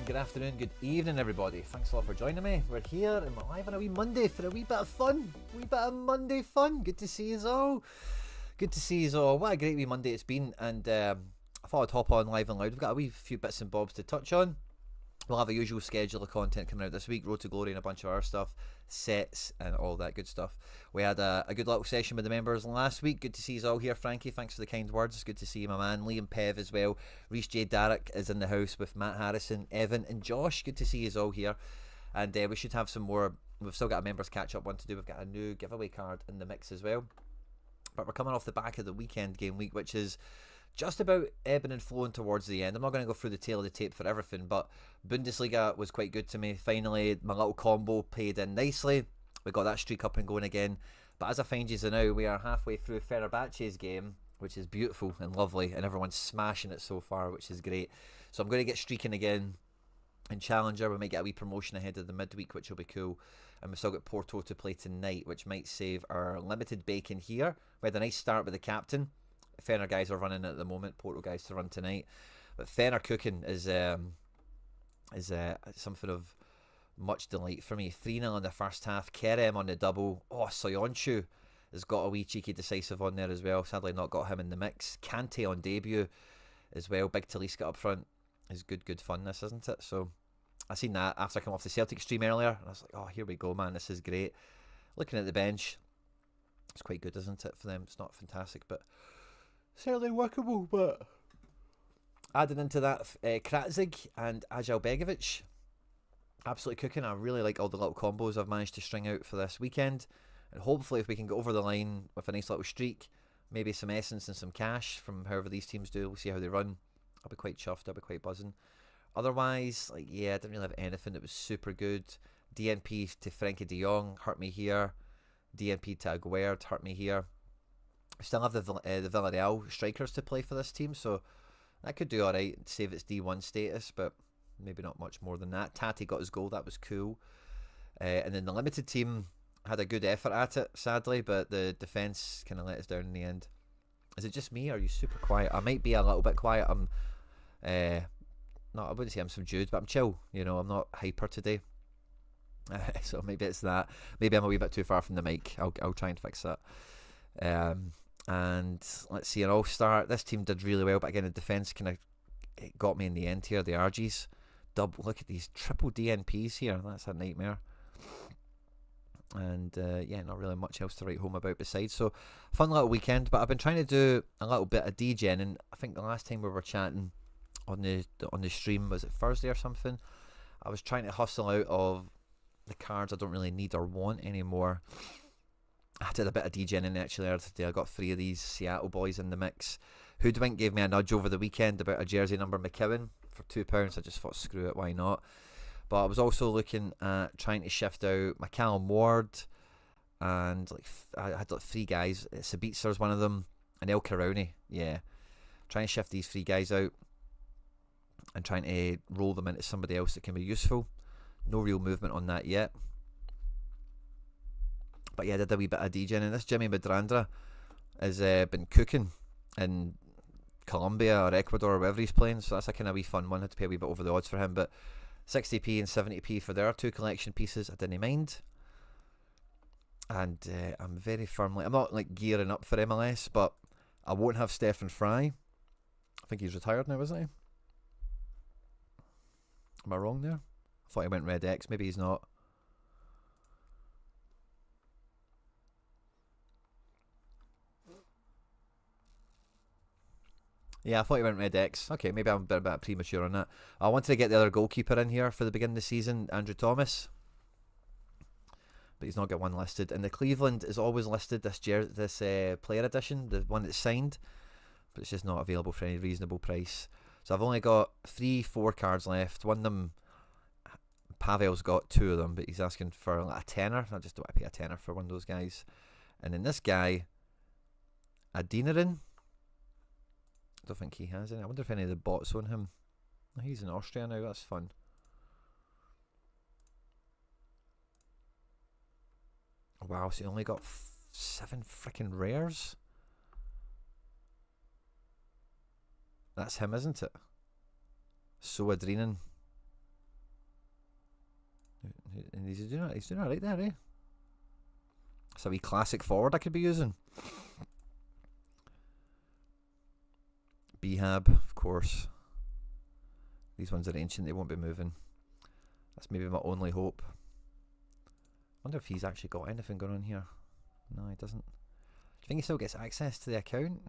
Good afternoon, good evening everybody. Thanks a lot for joining me. We're here and we're live on a wee Monday for a wee bit of fun. Wee bit of Monday fun. Good to see you all. Good to see you all. What a great wee Monday it's been, and I thought I'd hop on live and loud. We've got a wee few bits and bobs to touch on. We'll have a usual schedule of content coming out this week, Road to Glory and a bunch of our stuff, sets and all that good stuff. We had a good little session with the members last week. Good to see you all here. Frankie, thanks for the kind words. It's good to see you, my man. Liam Pev as well. Reese J. Darrick is in the house with Matt Harrison, Evan and Josh. Good to see you all here. And we should have some more. We've still got a members catch up one to do. We've got a new giveaway card in the mix as well. But we're coming off the back of the weekend game week, which is just about ebbing and flowing towards the end. I'm not going to go through the tail of the tape for everything, but Bundesliga was quite good to me. Finally, my little combo paid in nicely. We got that streak up and going again. But as I find you now, we are halfway through Fenerbahce's game, which is beautiful and lovely, and everyone's smashing it so far, which is great. So I'm going to get streaking again in Challenger. We might get a wee promotion ahead of the midweek, which will be cool. And we've still got Porto to play tonight, which might save our limited bacon here. We had a nice start with the captain. Fener guys are running at the moment, Porto guys to run tonight. But Fener cooking is something of much delight for me. 3-0 in the first half. Kerem on the double. Oh, Soyuncu has got a wee cheeky decisive on there as well. Sadly not got him in the mix. Kante on debut as well. Big Talisca up front is good fun, this, isn't it? So I seen that after I come off the Celtic stream earlier, and I was like, oh, here we go, man, this is great. Looking at the bench, it's quite good, isn't it, for them? It's not fantastic, but certainly workable. But adding into that, Kratzig and Ajal Begovic, absolutely cooking. I really like all the little combos I've managed to string out for this weekend, and hopefully if we can get over the line with a nice little streak, maybe some essence and some cash from however these teams do, we'll see how they run. I'll be quite chuffed, I'll be quite buzzing. Otherwise, like, yeah, I didn't really have anything that was super good. DNP to Frenkie de Jong hurt me here. DNP to Aguerd hurt me here. We still have the Villarreal strikers to play for this team, so that could do alright, save its D1 status, but maybe not much more than that. Tati got his goal, that was cool. And then the limited team had a good effort at it, sadly, but the defence kind of let us down in the end. Is it just me, or are you super quiet? I might be a little bit quiet. I'm, no, I wouldn't say I'm subdued, but I'm chill. You know, I'm not hyper today. So maybe it's that. Maybe I'm a wee bit too far from the mic. I'll try and fix that. And let's see, an all-star. This team did really well, but again, the defence kind of got me in the end here. The RGs. Look at these triple DNPs here. That's a nightmare. And yeah, not really much else to write home about besides. So, fun little weekend. But I've been trying to do a little bit of DJing, and I think the last time we were chatting on the stream, was it Thursday or something? I was trying to hustle out of the cards I don't really need or want anymore. I did a bit of DJing in actually earlier today. I got 3 of these Seattle boys in the mix. Hoodwink gave me a nudge over the weekend about a jersey number McKeown for £2. I just thought, screw it, why not? But I was also looking at trying to shift out my Callum Ward, and like I had like 3 guys. Sabitzer's one of them, and El Carowney. Yeah, trying to shift these 3 guys out and trying to roll them into somebody else that can be useful. No real movement on that yet. But yeah, I did a wee bit of DJing, and this Jimmy Madrandra has been cooking in Colombia or Ecuador or wherever he's playing, so that's a kind of wee fun one. I had to pay a wee bit over the odds for him, but 60p and 70p for their 2 collection pieces, I didn't mind. And I'm very firmly, I'm not like gearing up for MLS, but I won't have Stefan Fry. I think he's retired now, isn't he? Am I wrong there? I thought he went Red X, maybe he's not. Yeah, I thought he went Red X. Okay, maybe I'm a bit premature on that. I wanted to get the other goalkeeper in here for the beginning of the season, Andrew Thomas. But he's not got one listed. And the Cleveland is always listed, this player edition, the one that's signed. But it's just not available for any reasonable price. So I've only got 3-4 cards left. One of them, Pavel's got 2 of them, but he's asking for like a tenner. I just don't want to pay a tenner for one of those guys. And then this guy, Adinarin. I don't think he has any. I wonder if any of the bots on him. Oh, he's in Austria now, that's fun. Wow, so he only got 7 freaking rares? That's him, isn't it? So Adrinan. And he's doing alright there, eh? It's a wee classic forward I could be using. Behab, of course. These ones are ancient, they won't be moving. That's maybe my only hope. Wonder if he's actually got anything going on here. No, he doesn't. Do you think he still gets access to the account?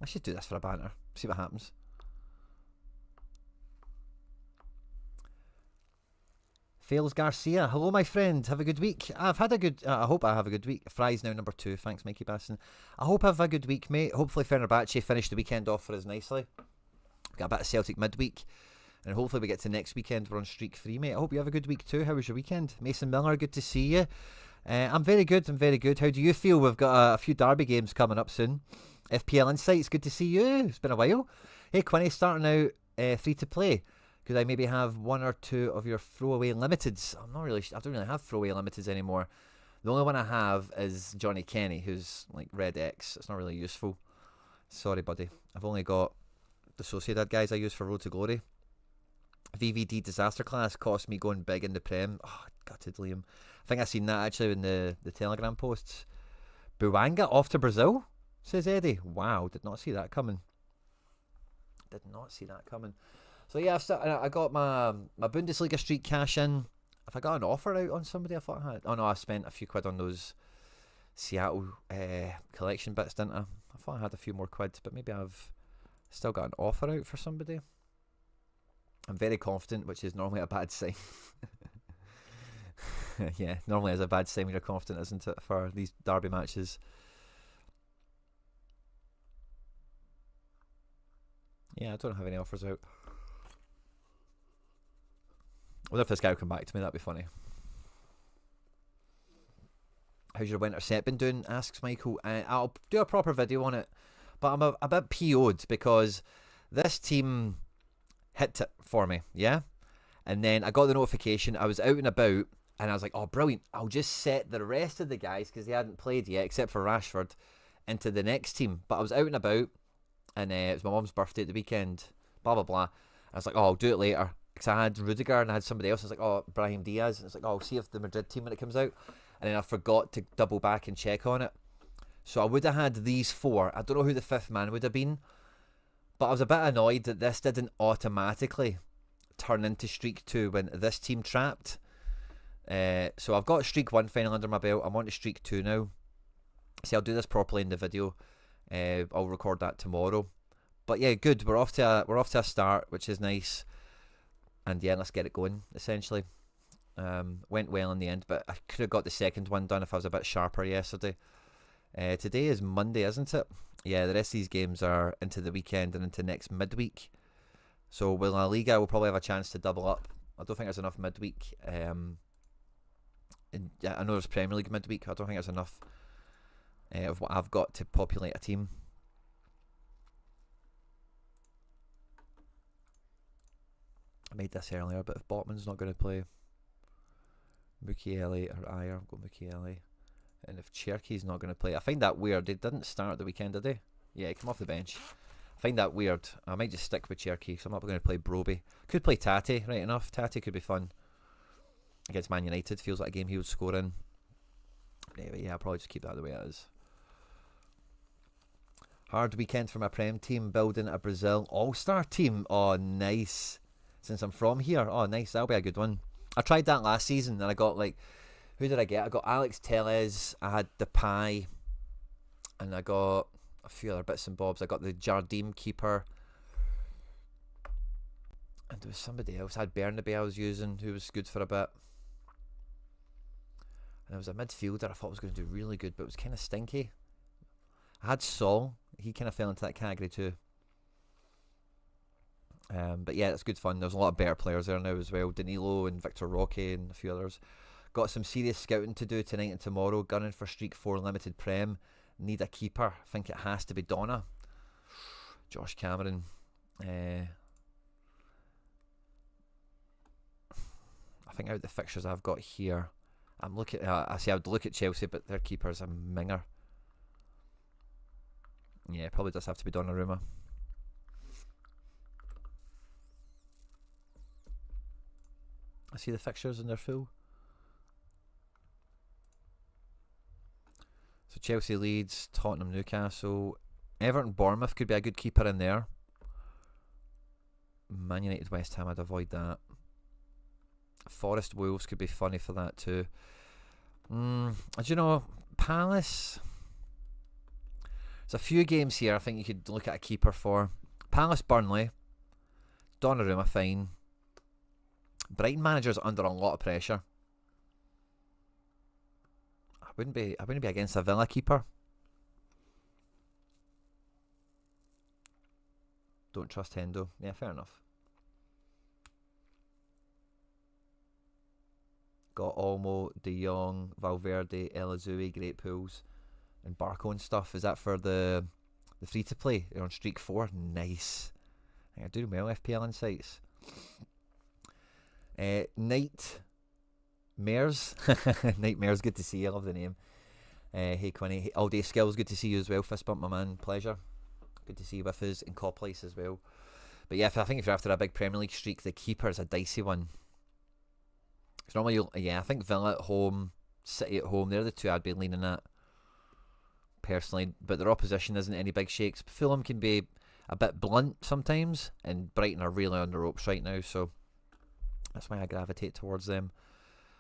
I should do this for a banter. See what happens. Fails Garcia. Hello, my friend. Have a good week. I've had a good... I hope I have a good week. Fry's now number 2. Thanks, Mikey Basson. I hope I have a good week, mate. Hopefully Fenerbahce finished the weekend off for us nicely. We've got a bit of Celtic midweek. And hopefully we get to next weekend. We're on streak 3, mate. I hope you have a good week too. How was your weekend? Mason Miller, good to see you. I'm very good. I'm very good. How do you feel? We've got a few derby games coming up soon. FPL Insights, good to see you. It's been a while. Hey, Quinny, starting out free to play. Could I maybe have 1 or 2 of your throwaway limiteds? I don't really have throwaway limiteds anymore. The only one I have is Johnny Kenny, who's like Red X. It's not really useful. Sorry, buddy. I've only got the Sociedad guys I use for Road to Glory. VVD Disaster Class cost me going big in the Prem. Oh, gutted, Liam. I think I seen that actually in the Telegram posts. Buanga off to Brazil, says Eddie. Wow, did not see that coming. Did not see that coming. So yeah, I got my Bundesliga streak cash in. If I got an offer out on somebody, I thought I had. Oh no, I spent a few quid on those Seattle collection bits, didn't I? I thought I had a few more quid, but maybe I've still got an offer out for somebody. I'm very confident, which is normally a bad sign. Yeah, normally it's a bad sign when you're confident, isn't it, for these derby matches? Yeah, I don't have any offers out. I wonder if this guy will come back to me. That'd be funny. How's your winter set been doing? Asks Michael. I'll do a proper video on it, but I'm a bit PO'd because this team hit it for me, yeah? And then I got the notification. I was out and about, and I was like, oh, brilliant. I'll just set the rest of the guys, because they hadn't played yet, except for Rashford, into the next team. But I was out and about, and it was my mum's birthday at the weekend, blah, blah, blah. I was like, oh, I'll do it later. Because I had Rudiger and I had somebody else. I was like, oh, Brahim Diaz. And I was like, oh, I'll see if the Madrid team when it comes out. And then I forgot to double back and check on it. So I would have had these 4. I don't know who the 5th man would have been. But I was a bit annoyed that this didn't automatically turn into Streak 2 when this team trapped. So I've got Streak 1 final under my belt. I'm on to Streak 2 now. See, I'll do this properly in the video. I'll record that tomorrow. But yeah, good. We're off to a start, which is nice. And yeah, let's get it going, essentially. Went well in the end, but I could have got the second one done if I was a bit sharper yesterday. Today is Monday, isn't it? Yeah, the rest of these games are into the weekend and into next midweek. So with La Liga, we'll probably have a chance to double up. I don't think there's enough midweek. I know there's Premier League midweek. I don't think there's enough of what I've got to populate a team. I made this earlier, but if Botman's not going to play, Mukiele or Ayer, I'll go Mukiele. And if Cherki's not going to play, I find that weird. They didn't start at the weekend, did they? Yeah, he came off the bench. I find that weird. I might just stick with Cherki, so I'm not going to play Broby. Could play Tati, right enough. Tati could be fun. Against Man United, feels like a game he would score in. Anyway, yeah, I'll probably just keep that the way it is. Hard weekend for my Prem team, building a Brazil All-Star team. Oh, nice. Since I'm from here. Oh, nice. That'll be a good one. I tried that last season, and I got like... Who did I get? I got Alex Tellez, I had Depay, and I got a few other bits and bobs. I got the Jardim keeper, and there was somebody else. I had Bernabe I was using, who was good for a bit. And there was a midfielder I thought was going to do really good, but it was kind of stinky. I had Sol. He kind of fell into that category too. But yeah, it's good fun. There's a lot of better players there now as well. Danilo and Victor Roque and a few others. Got some serious scouting to do tonight and tomorrow. Gunning for Streak 4 Limited Prem. Need a keeper. I think it has to be Donna. Josh Cameron. I think out the fixtures I've got here, I'm looking. I would look at Chelsea, but their keeper's a minger. Yeah, probably does have to be Donnarumma. I see the fixtures and they're full. So Chelsea, Leeds, Tottenham, Newcastle, Everton, Bournemouth could be a good keeper in there. Man United, West Ham, I'd avoid that. Forest, Wolves could be funny for that too. Do you know, Palace? There's a few games here I think you could look at a keeper for. Palace, Burnley, Donnarumma, fine. Brighton manager's under a lot of pressure. I wouldn't be against a Villa keeper. Don't trust Hendo. Yeah, fair enough. Got Olmo, De Jong, Valverde, El Azoui, great pools, and Barco and stuff. Is that for the free to play? You're on Streak 4. Nice. I think I do well FPL Insights. Nightmares. Nightmares, good to see you. I love the name. Hey Quinny. Hey, All Day Skills, good to see you as well. Fist bump, my man. Pleasure. Good to see you with us. And Coplice as well. But yeah, I think if you're after a big Premier League streak, the keeper is a dicey one. Because normally, I think Villa at home, City at home, they're the two I'd be leaning at personally. But their opposition isn't any big shakes. Fulham can be a bit blunt sometimes, and Brighton are really on the ropes right now, so that's why I gravitate towards them.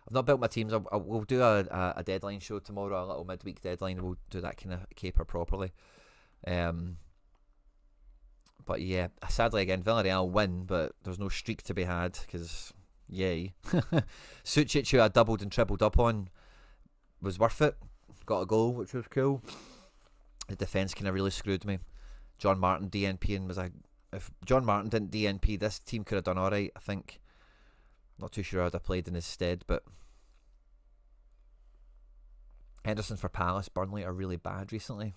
I've not built my teams. We'll do a deadline show tomorrow, a little midweek deadline. We'll do that kind of caper properly. But yeah, sadly again, Villarreal win, but there's no streak to be had because yay. Sucic, who I doubled and tripled up on, was worth it. Got a goal, which was cool. The defence kind of really screwed me. John Martin DNPing was if John Martin didn't DNP, this team could have done alright, I think. Not too sure how I'd have played in his stead, but Henderson for Palace. Burnley are really bad recently.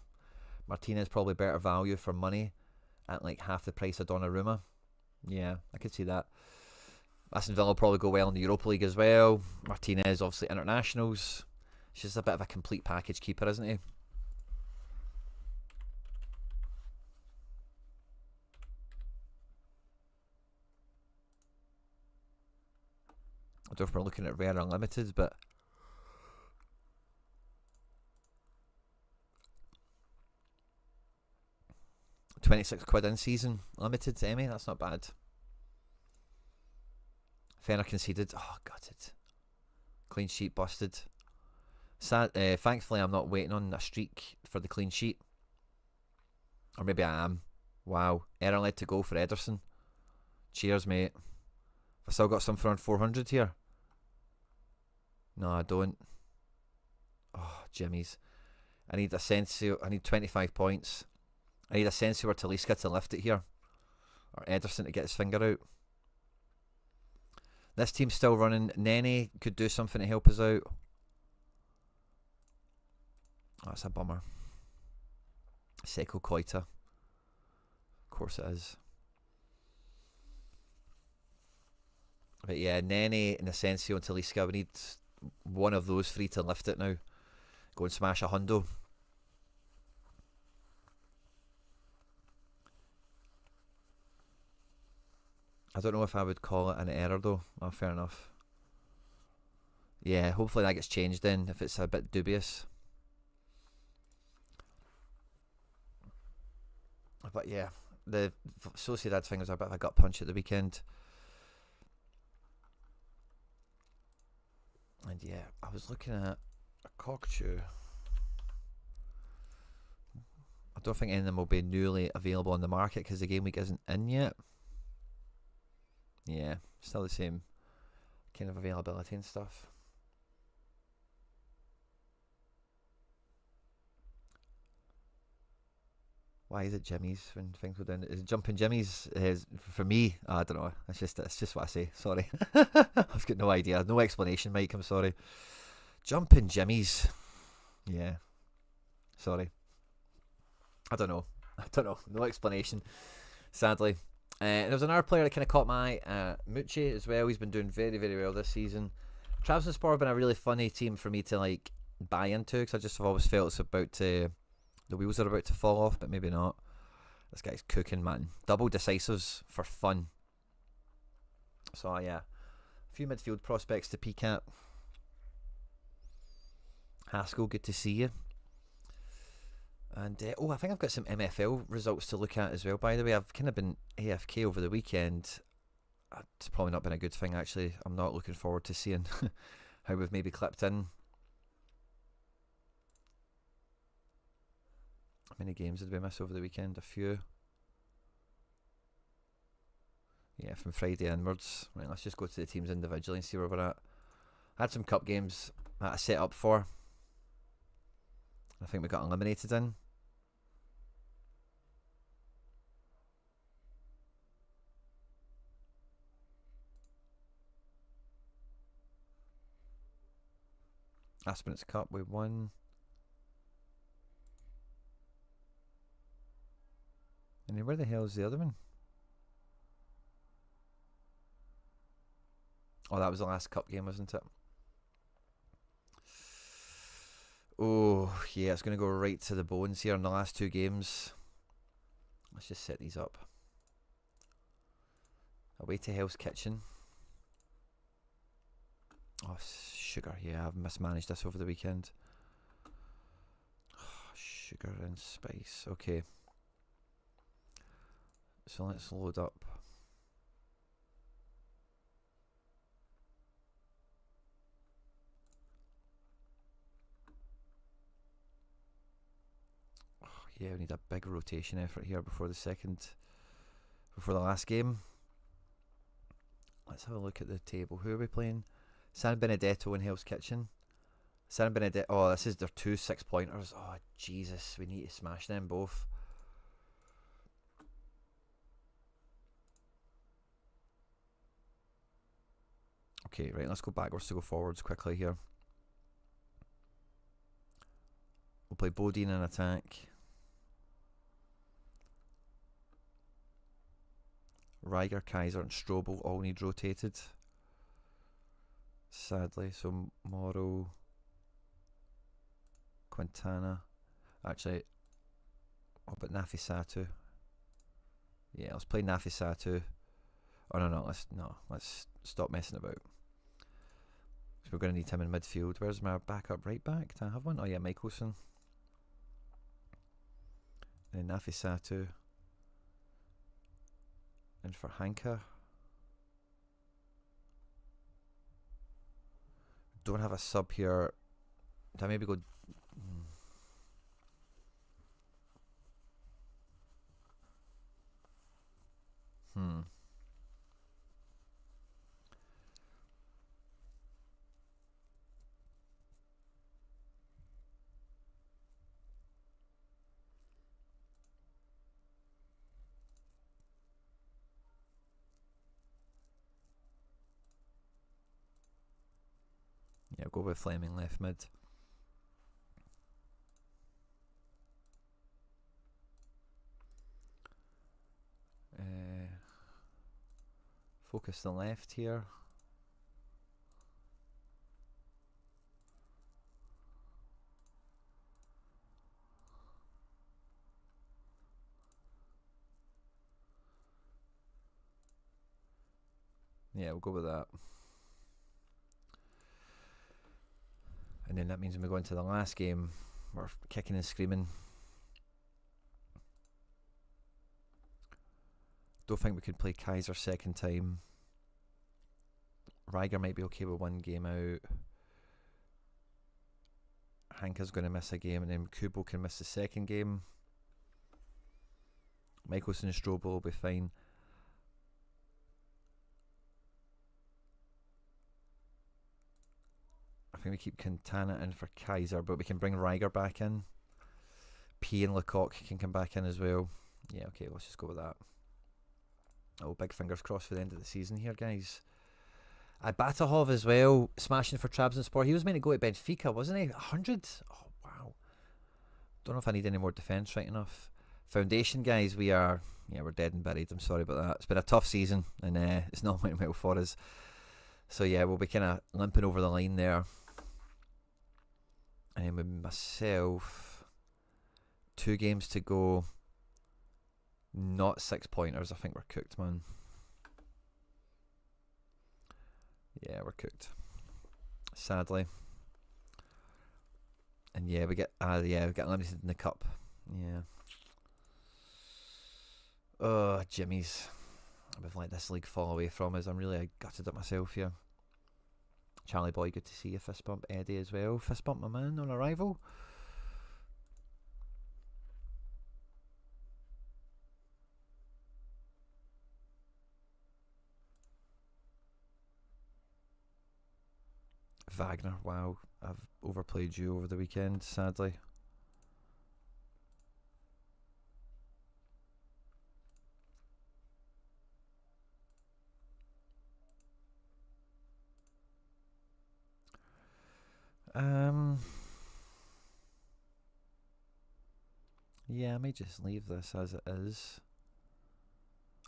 Martinez probably better value for money at like half the price of Donnarumma. Yeah, I could see that. Aston Villa will probably go well in the Europa League as well. Martinez, obviously internationals. He's just a bit of a complete package keeper, isn't he? I don't know if we're looking at rare unlimited, but 26 quid in season limited, Emmy. That's not bad. Fenner conceded. Oh, gutted. Clean sheet busted. Sad. Thankfully, I'm not waiting on a streak for the clean sheet. Or maybe I am. Wow. Error led to go for Ederson. Cheers, mate. I still got something around 400 here. No, I don't. Oh, Jimmy's. I need Asensio. I need 25 points. I need Asensio or Talisca to lift it here. Or Ederson to get his finger out. This team's still running. Nene could do something to help us out. Oh, that's a bummer. Seko Koita. Of course it is. But yeah, Nene and Asensio and Talisca. We need one of those three to lift it now. Go and smash a hundo. I don't know if I would call it an error though. Oh, fair enough. Yeah, hopefully that gets changed then if it's a bit dubious. But yeah, the Sociedad thing was a bit of a gut punch at the weekend. And yeah, I was looking at a cockatoo. I don't think any of them will be newly available on the market because the game week isn't in yet. Yeah, still the same kind of availability and stuff. Why is it Jimmy's when things go down? Is it jumping Jimmy's? For me, I don't know. It's just what I say. Sorry, I've got no idea. No explanation, Mike. I'm sorry. Jumping Jimmy's. Yeah. Sorry. I don't know. No explanation. Sadly. There was another player that kind of caught my eye, Mucci as well. He's been doing very, very well this season. Trabzonspor have been a really funny team for me to like buy into because I just have always felt it's about to, the wheels are about to fall off, but maybe not. This guy's cooking, man. Double decisives for fun. So yeah, a few midfield prospects to peek at. Haskell, good to see you. And I think I've got some MFL results to look at as well. By the way, I've kind of been AFK over the weekend. It's probably not been a good thing actually. I'm not looking forward to seeing how we've maybe clipped in. How many games did we miss over the weekend? A few. Yeah, from Friday onwards. Right, let's just go to the teams individually and see where we're at. I had some cup games that I set up for. I think we got eliminated in. Aspirants Cup, we won. And then where the hell is the other one? Oh, that was the last cup game, wasn't it? Oh, yeah, it's going to go right to the bones here in the last two games. Let's just set these up. Away to Hell's Kitchen. Oh, sugar. Yeah, I've mismanaged this over the weekend. Oh, sugar and spice. Okay. So let's load up. Oh, yeah, we need a big rotation effort here before the last game. Let's have a look at the table. Who are we playing? San Benedetto and Hell's Kitchen. San Benedetto. Oh, this is their 2 6-pointers. Oh, Jesus. We need to smash them both. Okay, right. Let's go backwards to go forwards quickly here. We'll play Bodine in attack. Ryger, Kaiser and Strobel all need rotated. Sadly, so Morrow, Quintana. Actually, what about Nafisatu? Yeah, let's play Nafisatu. Oh no, let's stop messing about. So we're going to need him in midfield. Where's my backup right back? Do I have one? Oh yeah, Michelson. And then Nafisatu. And for Hanka. Don't have a sub here. Do I maybe go... Yeah, go with Fleming left mid. Focus the left here. Yeah, we'll go with that. And then that means when we go into the last game, we're kicking and screaming. Don't think we could play Kaiser second time. Ryger might be okay with one game out. Hanka's going to miss a game, and then Kubo can miss the second game. Michelson and Strobel will be fine. I think we keep Quintana in for Kaiser, but we can bring Ryger back in. P and Lecoq can come back in as well. Yeah, okay, let's just go with that. Oh, big fingers crossed for the end of the season here, guys. Batahov as well, smashing for Trabzonspor. He was meant to go to Benfica, wasn't he? 100? Oh, wow. Don't know if I need any more defence right enough. Foundation, guys, we're dead and buried. I'm sorry about that. It's been a tough season, and it's not went well for us. So, yeah, we'll be kind of limping over the line there. And then with myself, 2 games to go. Not 6-pointers. I think we're cooked, man. Yeah, we're cooked. Sadly. And yeah, we get eliminated in the cup. Yeah. Oh, Jimmy's. We've let this league fall away from us. I'm really gutted at myself here. Charlie Boy, good to see you. Fist bump. Eddie as well. Fist bump, my man, on arrival. Wagner, wow, I've overplayed you over the weekend, sadly. Yeah, I may just leave this as it is.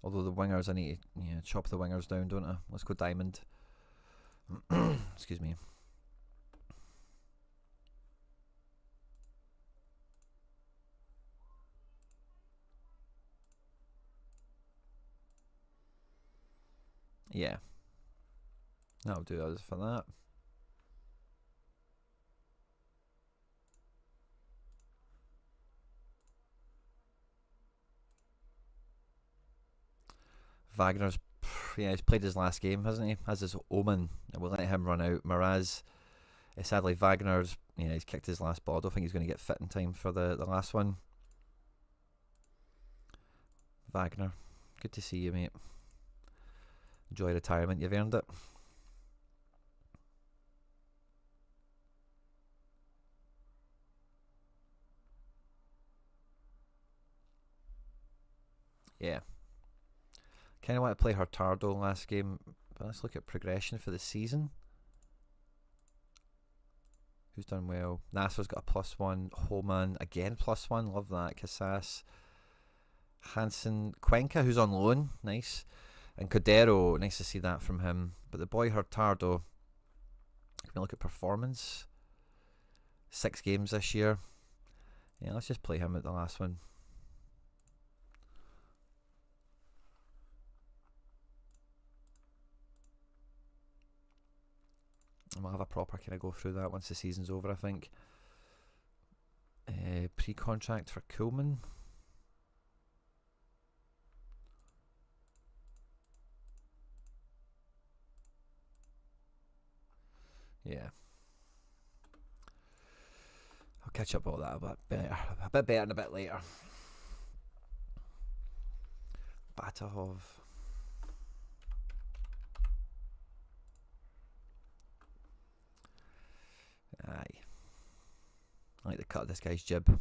Although the wingers, I need to chop the wingers down, don't I? Let's go diamond. Excuse me. Yeah. That'll do us for that. Wagner's, he's played his last game, hasn't he? Has his Omen, and we'll let him run out. Miraz, sadly, Wagner's, he's kicked his last ball. I don't think he's going to get fit in time for the last one. Wagner, good to see you, mate. Enjoy retirement, you've earned it. Yeah. Kind of want to play Hurtado last game, but let's look at progression for the season. Who's done well? Nasser's got a +1. Holman again +1. Love that. Casas. Hansen. Cuenca, who's on loan. Nice. And Cordero. Nice to see that from him. But the boy Hurtado. Can we look at performance? 6 games this year. Yeah, let's just play him at the last one. And we'll have a proper kind of go through that once the season's over, I think. Pre-contract for Kuhlman. Yeah. I'll catch up all that a bit better and a bit later. Batahov. Aye. I like the cut of this guy's jib.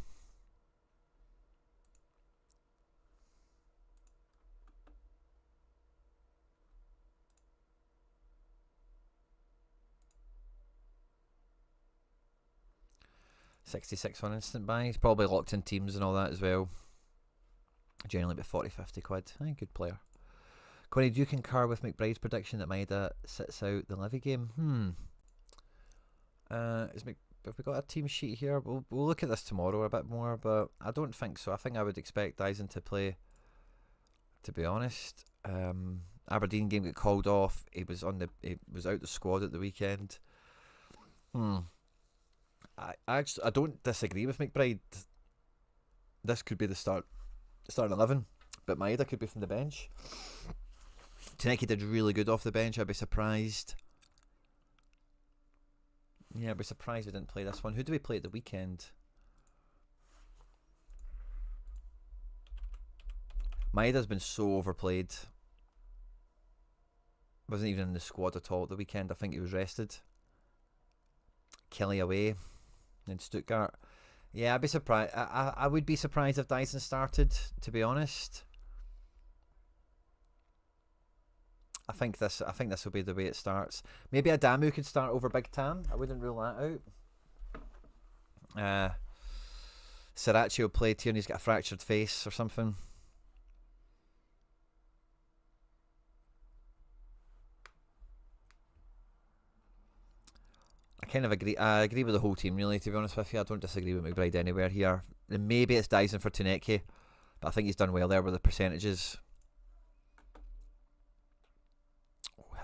$66 on instant buy. He's probably locked in teams and all that as well. Generally about 40-50 quid. Aye, good player. Connie, do you concur with McBride's prediction that Maeda sits out the Levy game? Have we got a team sheet here? We'll look at this tomorrow a bit more, but I don't think so. I think I would expect Dyson to play, to be honest. Aberdeen game got called off. He was out the squad at the weekend. I don't disagree with McBride. This could be the starting 11, but Maeda could be from the bench. Taneki did really good off the bench. I'd be surprised. Yeah, I'd be surprised we didn't play this one. Who do we play at the weekend? Maeda's been so overplayed. Wasn't even in the squad at all at the weekend. I think he was rested. Kelly away in Stuttgart. Yeah, I'd be surprised. I would be surprised if Dyson started, to be honest. I think this will be the way it starts. Maybe Adamu could start over Big Tam. I wouldn't rule that out. Sriracha will play Theo and he's got a fractured face or something. I kind of agree. I agree with the whole team, really, to be honest with you. I don't disagree with McBride anywhere here. And maybe it's Dyson for Tuneki, but I think he's done well there with the percentages.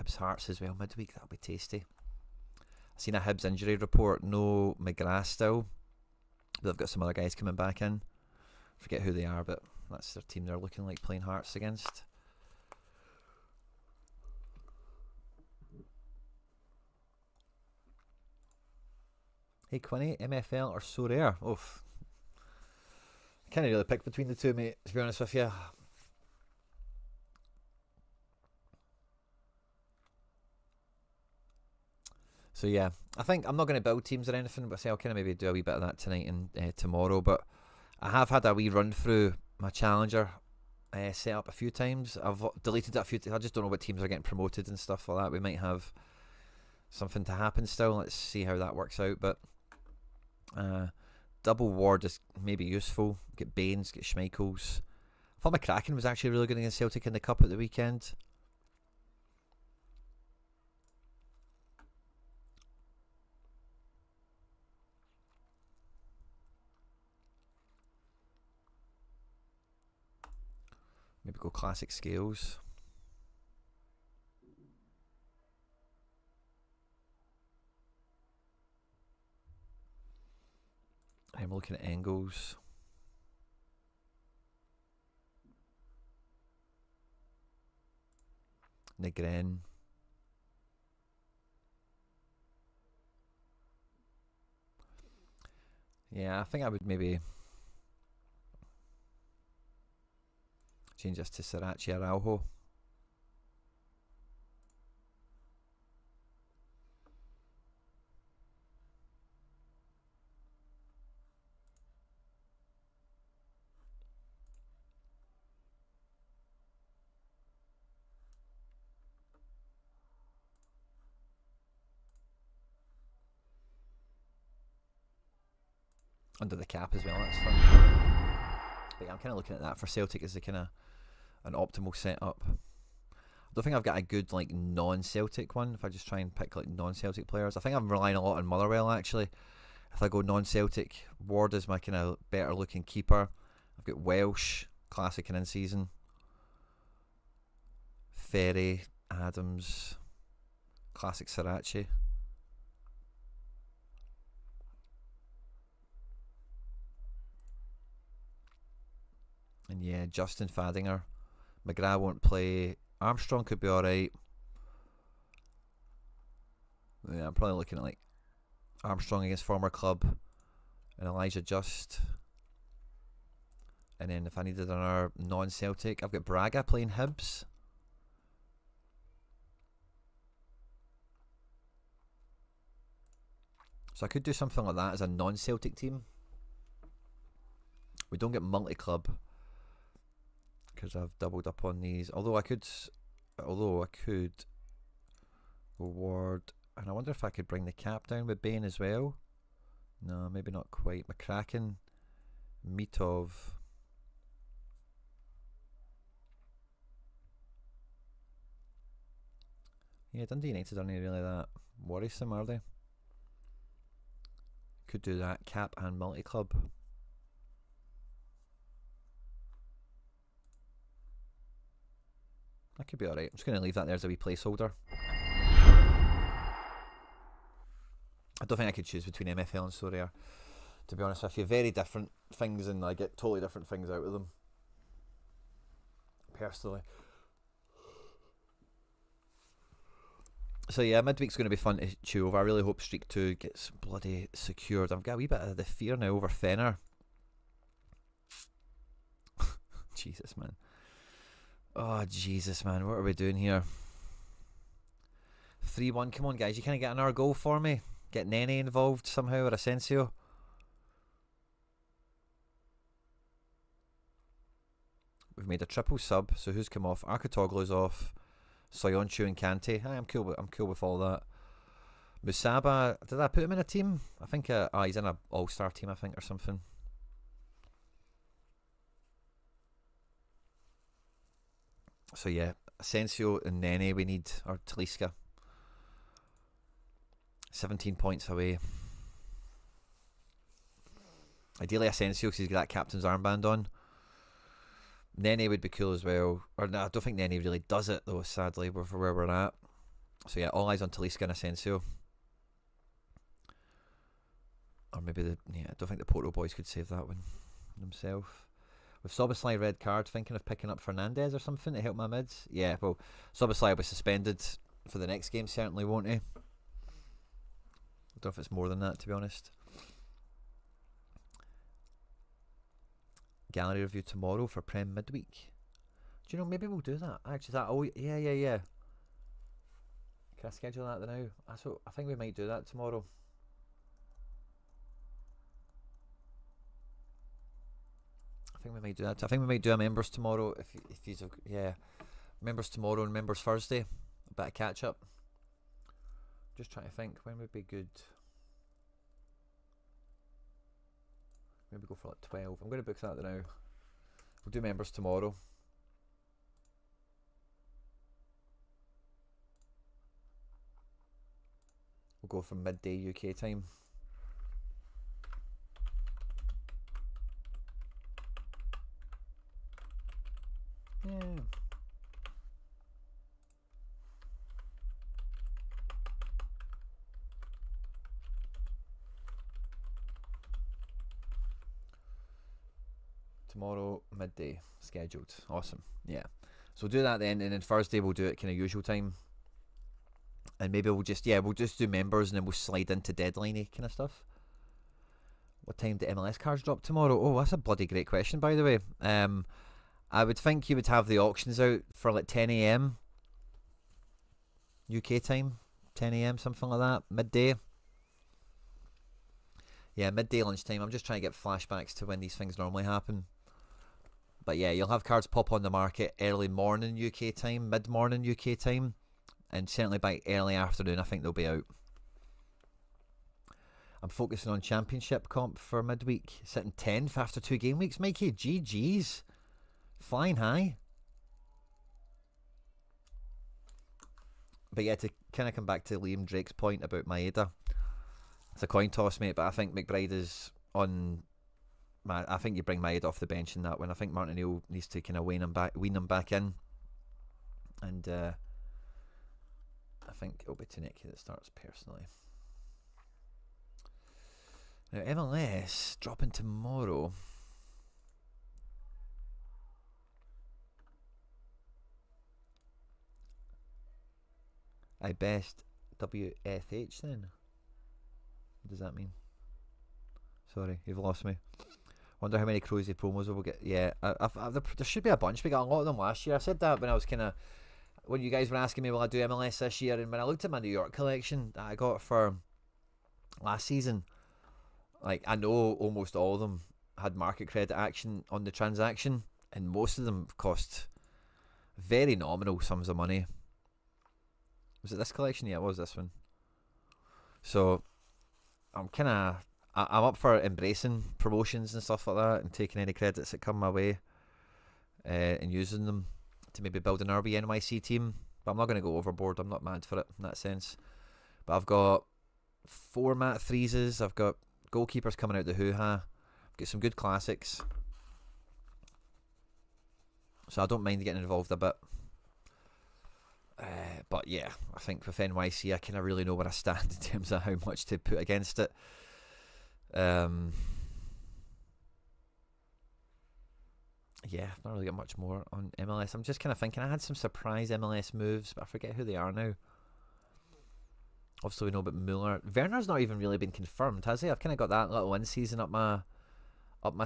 Hibs Hearts as well midweek. That'll be tasty. I've seen a Hibs injury report. No McGrath still. But they've got some other guys coming back in. Forget who they are, but that's their team they're looking like playing Hearts against. Hey Quinny, MFL or Sorare? Oof. I can't really pick between the two, mate, to be honest with you. So yeah, I think I'm not going to build teams or anything, but I'll kind of maybe do a wee bit of that tonight and tomorrow. But I have had a wee run through my Challenger set up a few times. I've deleted it a few times. I just don't know what teams are getting promoted and stuff like that. We might have something to happen still. Let's see how that works out. But double ward is maybe useful. Get Baines, get Schmeichels. I thought McCracken was actually really good against Celtic in the Cup at the weekend. Maybe go classic scales. I'm looking at angles. Negren. Yeah, I think I would maybe change this to Sriracha Araujo. under the cap as well. That's fun. But yeah, I'm kind of looking at that for Celtic as a kind of an optimal setup. I don't think I've got a good like non-Celtic one. If I just try and pick like non-Celtic players, I think I'm relying a lot on Motherwell actually. If I go non-Celtic, Ward is my kind of better looking keeper. I've got Welsh, classic and in season. Ferry, Adams, classic Sorare. And yeah, Justin Fadinger. McGrath won't play. Armstrong could be alright. Yeah, I'm probably looking at like Armstrong against former club and Elijah Just. And then if I needed another non-Celtic, I've got Braga playing Hibs. So I could do something like that as a non-Celtic team. We don't get multi-club because I've doubled up on these. Although I could go Ward, and I wonder if I could bring the cap down with Bain as well. No, maybe not quite. McCracken, Mitov. Yeah, Dundee United aren't really that worrisome, are they? Could do that, cap and multi-club. That could be alright. I'm just going to leave that there as a wee placeholder. I don't think I could choose between MFL and Sorare, to be honest with you. Very different things, and I get totally different things out of them, personally. So yeah, midweek's going to be fun to chew over. I really hope Streak 2 gets bloody secured. I've got a wee bit of the fear now over Fenner. Jesus, man. Oh, Jesus, man. What are we doing here? 3-1. Come on, guys. You can't get another goal for me. Get Nene involved somehow, or Asensio. We've made a triple sub. So who's come off? Arkatoglu's off. Soyuncu and Kante. I'm cool with all that. Musaba. Did I put him in a team? I think he's in an all-star team, I think, or something. So yeah, Asensio and Nene we need, or Talisca. 17 points away. Ideally Asensio because he's got that captain's armband on. Nene would be cool as well. Or no, I don't think Nene really does it though, sadly, for where we're at. So yeah, all eyes on Talisca and Asensio. Or maybe I don't think the Porto boys could save that one themselves. With Soboslai red card, thinking of picking up Fernandez or something to help my mids. Yeah, well, Soboslai will be suspended for the next game, certainly, won't he? I don't know if it's more than that, to be honest. Gallery review tomorrow for Prem midweek. Do you know, maybe we'll do that. Actually, yeah. Can I schedule that now? I think we might do that tomorrow. I think we might do that. I think we might do a members tomorrow. If he's members tomorrow and members Thursday. A bit of catch up. Just trying to think when would be good. Maybe go for like 12. I'm going to book that now. We'll do members tomorrow. We'll go from midday UK time. Yeah. Tomorrow midday scheduled. Awesome. Yeah. So we'll do that then, and then Thursday we'll do it kind of usual time. And maybe we'll just do members and then we'll slide into deadline-y kind of stuff. What time do MLS cards drop tomorrow? Oh, that's a bloody great question, by the way. I would think you would have the auctions out for like 10 AM UK time, 10 AM, something like that, midday. Yeah, midday lunchtime. I'm just trying to get flashbacks to when these things normally happen. But yeah, you'll have cards pop on the market early morning UK time, mid-morning UK time, and certainly by early afternoon I think they'll be out. I'm focusing on championship comp for midweek, sitting 10th after 2 game weeks. Mikey, GG's. Flying high. But yeah, to kind of come back to Liam Drake's point about Maeda, it's a coin toss, mate, but I think McBride is on... I think you bring Maeda off the bench in that one. I think Martin O'Neill needs to kind of wean him back in. And I think it'll be Taneki that starts personally. Now, MLS dropping tomorrow. I best WFH then. What does that mean? Sorry, you've lost me. Wonder how many Crozy promos we'll get. Yeah, there should be a bunch. We got a lot of them last year. I said that when I was when you guys were asking me, will I do MLS this year? And when I looked at my New York collection that I got for last season, like, I know almost all of them had market credit action on the transaction, and most of them cost very nominal sums of money. Was it this collection? Yeah, it was this one. So I'm up for embracing promotions and stuff like that, and taking any credits that come my way and using them to maybe build an RB NYC team. But I'm not going to go overboard. I'm not mad for it in that sense. But I've got 4 Matt Freezes. I've got goalkeepers coming out the hoo-ha. I've got some good classics. So I don't mind getting involved a bit. But yeah, I think with NYC, I kind of really know where I stand in terms of how much to put against it. Yeah, I've not really got much more on MLS. I'm just kind of thinking I had some surprise MLS moves, but I forget who they are now. Obviously, we know about Mueller. Werner's not even really been confirmed, has he? I've kind of got that little in-season up my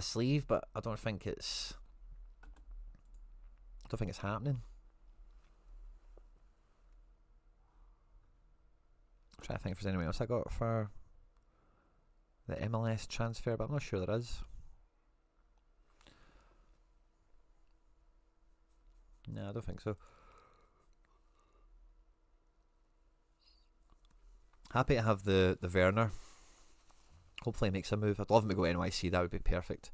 sleeve, but I don't think it's happening. I'm trying to think if there's anyone else I got for the MLS transfer, but I'm not sure there is. No, I don't think so. Happy to have the Werner. Hopefully he makes a move. I'd love him to go NYC, that would be perfect.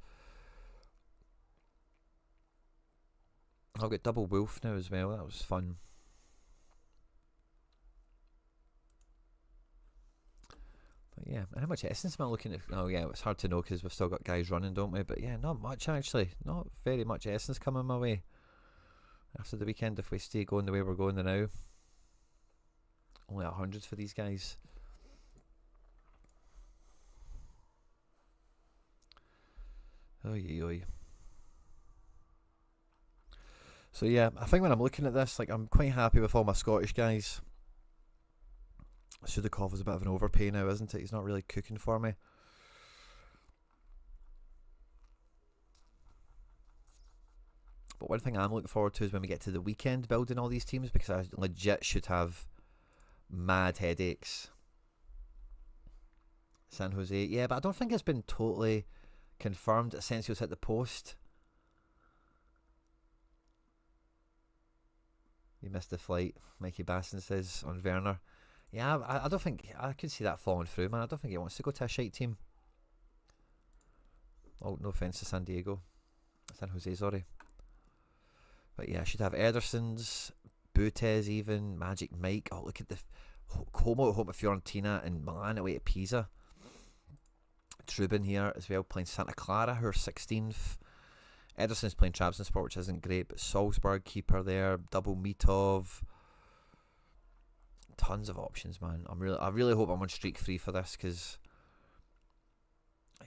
I've got double Wolf now as well, that was fun. But yeah, and how much essence am I looking at? Oh yeah, it's hard to know because we've still got guys running, don't we? But yeah, not much actually. Not very much essence coming my way after the weekend if we stay going the way we're going now. Only 100 for these guys. Oy, oy. So yeah, I think when I'm looking at this, like, I'm quite happy with all my Scottish guys. Sudakov is a bit of an overpay now, isn't it? He's not really cooking for me. But one thing I'm looking forward to is when we get to the weekend building all these teams, because I legit should have mad headaches. San Jose, yeah, but I don't think it's been totally confirmed. Asensio's hit the post. You missed the flight, Mikey Basson says on Werner. Yeah, I don't think I could see that falling through, man. I don't think he wants to go to a shite team. Oh, no offence to San Jose, sorry. But yeah, I should have Edersons, Butez even, Magic Mike. Oh, look at the Como at home at Fiorentina and Milan away at Pisa. Trubin here as well, playing Santa Clara, who are 16th. Ederson's playing Trabzonspor, which isn't great, but Salzburg keeper there, double Mitov. Tons of options, man. I really hope I'm on streak 3 for this, because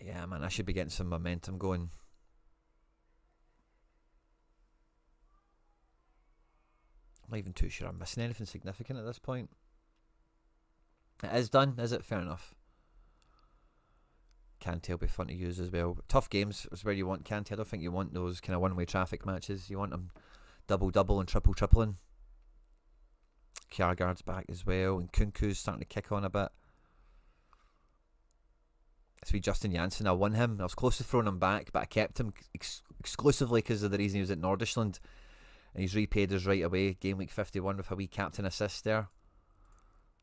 yeah, man, I should be getting some momentum going. I'm not even too sure I'm missing anything significant at this point. It is done, is it? Fair enough. Kante will be fun to use as well. Tough games is where you want Kante. I don't think you want those kind of one-way traffic matches. You want them double-double and triple-tripling. Kjaergaard's back as well, and Kunku's starting to kick on a bit. It's with Justin Janssen. I won him. I was close to throwing him back, but I kept him exclusively because of the reason he was at Nordisland, and he's repaid us right away. Game week 51 with a wee captain assist there.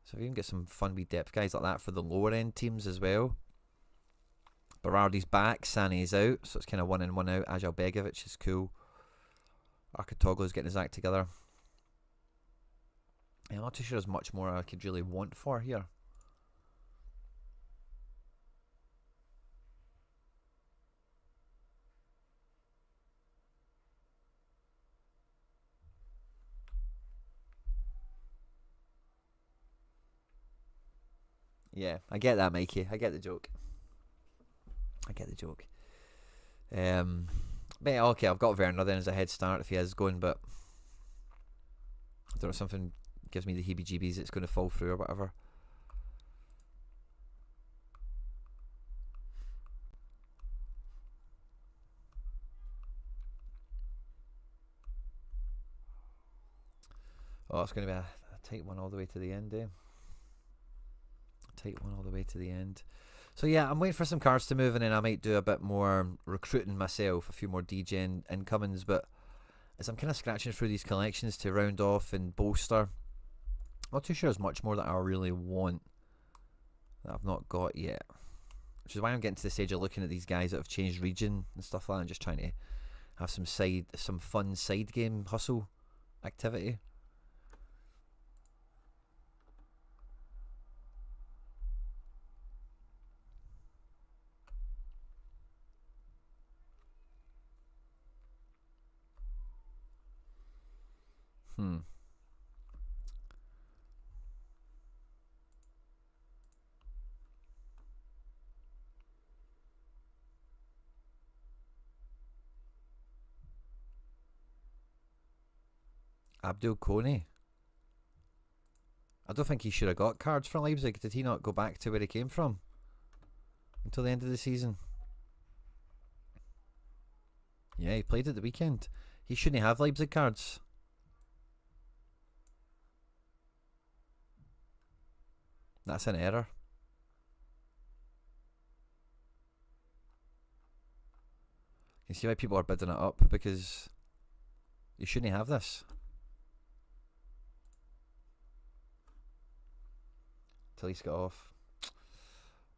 So if you can get some fun wee depth guys like that for the lower end teams as well, Berardi's back, Sané's out, so it's kind of 1 in, 1 out. Ajal Begovic is cool. Arkatoglu's getting his act together. Yeah, I'm not too sure there's much more I could really want for here. Yeah, I get that, Mikey. I get the joke. But okay, I've got Werner then as a head start if he is going, but I don't know, something gives me the heebie-jeebies it's going to fall through or whatever. Oh, it's going to be a tight one all the way to the end, eh? Tight one all the way to the end. So yeah, I'm waiting for some cards to move, and then I might do a bit more recruiting myself, a few more DJ incomings, but as I'm kind of scratching through these collections to round off and bolster, I'm not too sure there's much more that I really want that I've not got yet. Which is why I'm getting to the stage of looking at these guys that have changed region and stuff like that, and just trying to have some fun side game hustle activity. Abdul Kone. I don't think he should have got cards for Leipzig. Did he not go back to where he came from until the end of the season? Yeah, he played at the weekend. He shouldn't have Leipzig cards. That's an error. You see why people are bidding it up, because you shouldn't have this. Till he's got off.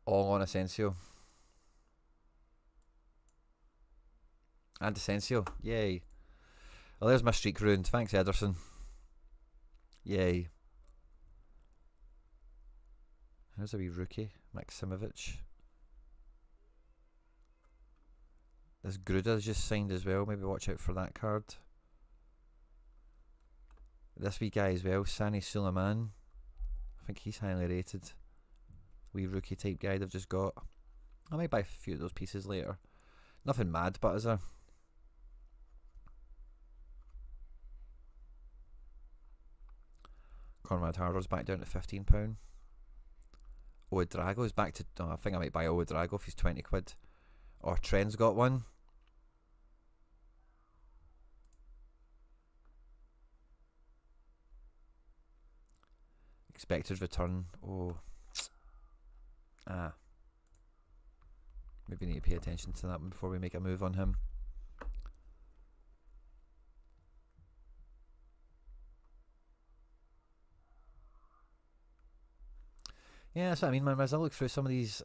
All on Asensio. And Asensio. Yay. Well, there's my streak ruined. Thanks, Ederson. Yay. Here's a wee rookie. Maksimovic. This Gruda's just signed as well. Maybe watch out for that card. This wee guy as well. Sani Suleiman. I think he's highly rated. Wee rookie type guy they've just got. I might buy a few of those pieces later. Nothing mad, but is there? Conrad Harder's back down to £15. Ouedraogo's back to... Oh, I think I might buy Ouedraogo if he's 20 quid. Or Trent's got one. Expected return. Oh. Maybe need to pay attention to that one before we make a move on him. Yeah, that's what I mean, man. As I look through some of these,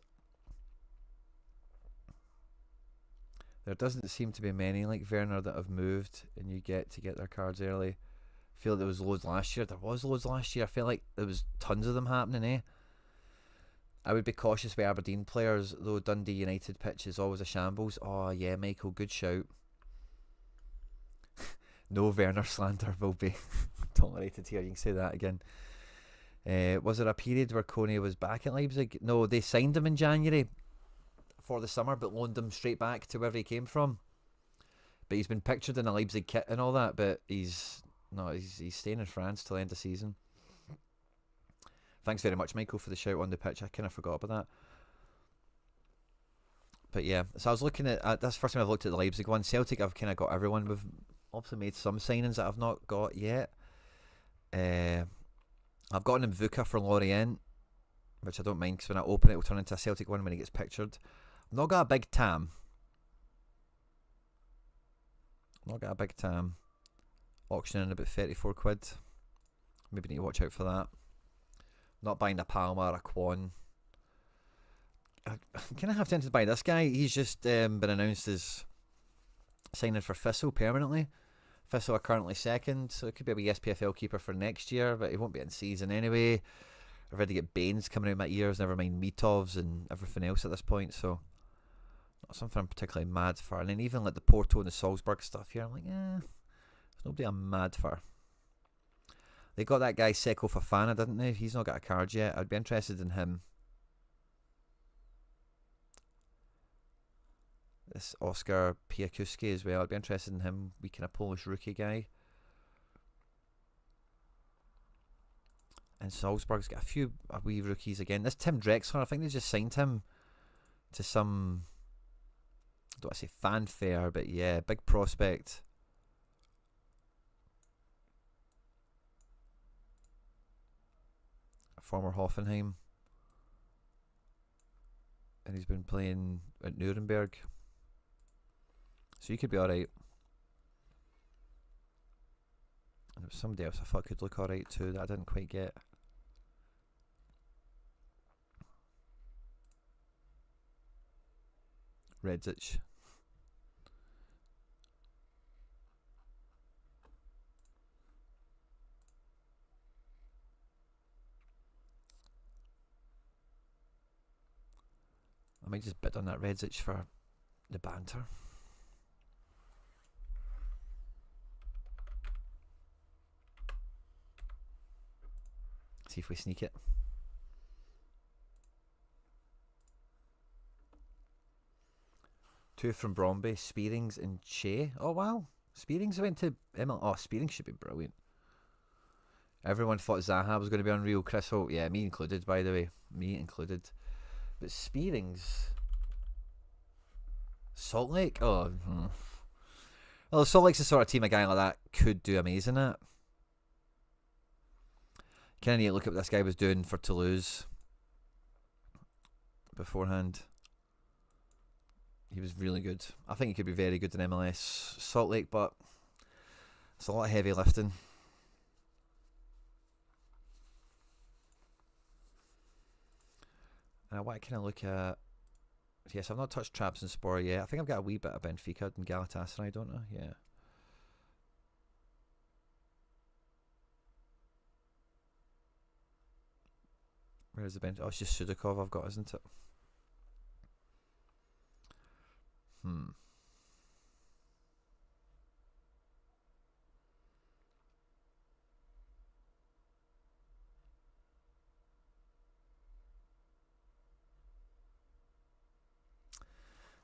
there doesn't seem to be many like Werner that have moved and you get to get their cards early. I feel like there was loads last year. There was loads last year. I feel like there was tons of them happening, eh? I would be cautious with Aberdeen players, though. Dundee United pitch is always a shambles. Oh yeah, Michael, good shout. No Werner slander will be tolerated here. You can say that again. Was there a period where Kone was back at Leipzig? No, they signed him in January for the summer, but loaned him straight back to wherever he came from. But he's been pictured in a Leipzig kit and all that. But he's staying in France till the end of the season. Thanks very much, Michael, for the shout on the pitch. I kind of forgot about that. But yeah, so I was looking at that's the first time I've looked at the Leipzig one. Celtic, I've kind of got everyone. We've also made some signings that I've not got yet. I've got an Mvuka for Lorient, which I don't mind because when I open it, it'll turn into a Celtic one when he gets pictured. I've not got a big Tam. Auctioning about 34 quid. Maybe need to watch out for that. Not buying a Palma or a Quan. I'm kind of half tempted by this guy. He's just been announced as signing for Thistle permanently. Thistle are currently second, so it could be a wee SPFL keeper for next year, but he won't be in season anyway. I've already got Baines coming out my ears, never mind Mitovs and everything else at this point, so not something I'm particularly mad for. And then even like the Porto and the Salzburg stuff here, I'm like, there's nobody I'm mad for. They got that guy Seko Fofana, didn't they? He's not got a card yet. I'd be interested in him. This Oscar Piakuski as well. I'd be interested in him. We kind of Polish rookie guy. And Salzburg's got a few wee rookies again. This Tim Drexler, I think they just signed him to some, I don't want to say fanfare, but yeah, big prospect. Former Hoffenheim. And he's been playing at Nuremberg. So you could be alright. And there was somebody else I thought could look alright too that I didn't quite get. Redzic. I might just bid on that Redzic for the banter. See if we sneak it. Two from Bromby, Spearings and Che. Oh wow, Spearings went to ML. Oh, Spearings should be brilliant. Everyone thought Zaha was going to be unreal. Chris Holt, yeah, me included, by the way, me included. But Spearings, Salt Lake. Oh, well, Salt Lake's the sort of team a guy like that could do amazing at. Kind of need to look at what this guy was doing for Toulouse beforehand. He was really good. I think he could be very good in MLS. Salt Lake, but it's a lot of heavy lifting. And I want to kind of look at... Yes, I've not touched Trabzonspor yet. I think I've got a wee bit of Benfica and Galatasaray, don't I? Yeah. Where's the bench? Oh, it's just Sudakov I've got, isn't it?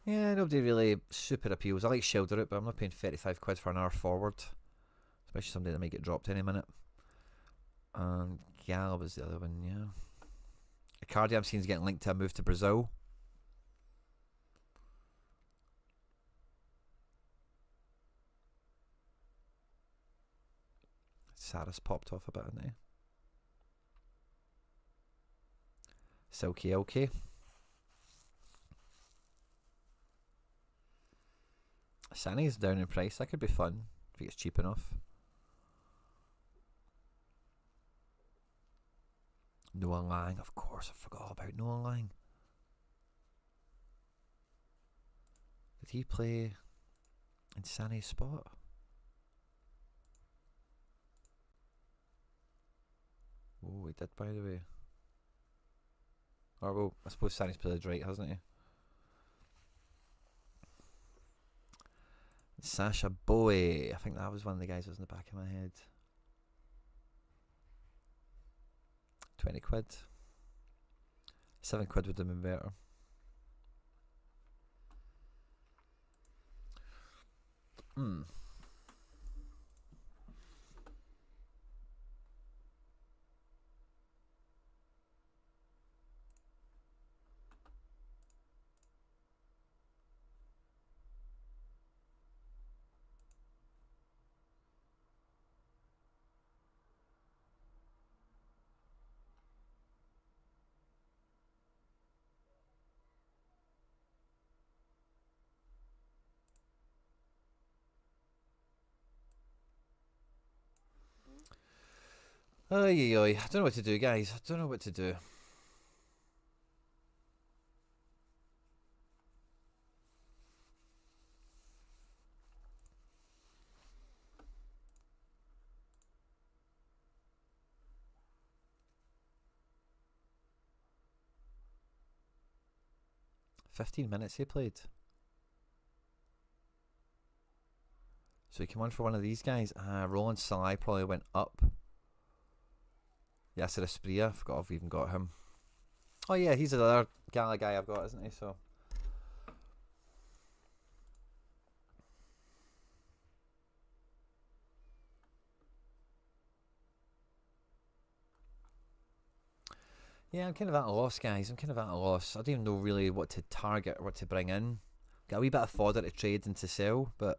Yeah, nobody really super appeals. I like Shelderut, but I'm not paying 35 quid for an hour forward. Especially somebody that might get dropped any minute. And Gal was the other one, yeah. Icardi I'm seeing is getting linked to a move to Brazil. Sarah's popped off a bit, hasn't he? Silky LK. Sané's down in price. That could be fun if it gets cheap enough. Noah Lang, of course. I forgot about Noah Lang. Did he play in Sané's spot? Oh, he did, by the way. Or, well, I suppose Sané's played right, hasn't he? Sasha Bowie. I think that was one of the guys that was in the back of my head. 20 quid. 7 quid would have been better. I don't know what to do, guys. I don't know what to do. 15 minutes he played. So he came on for one of these guys. Roland Salai probably went up. Yasser Espria, I forgot I've even got him. Oh yeah, he's another Gala guy I've got, isn't he? So yeah, I'm kind of at a loss, guys. I'm kind of at a loss. I don't even know really what to target or what to bring in. Got a wee bit of fodder to trade and to sell, but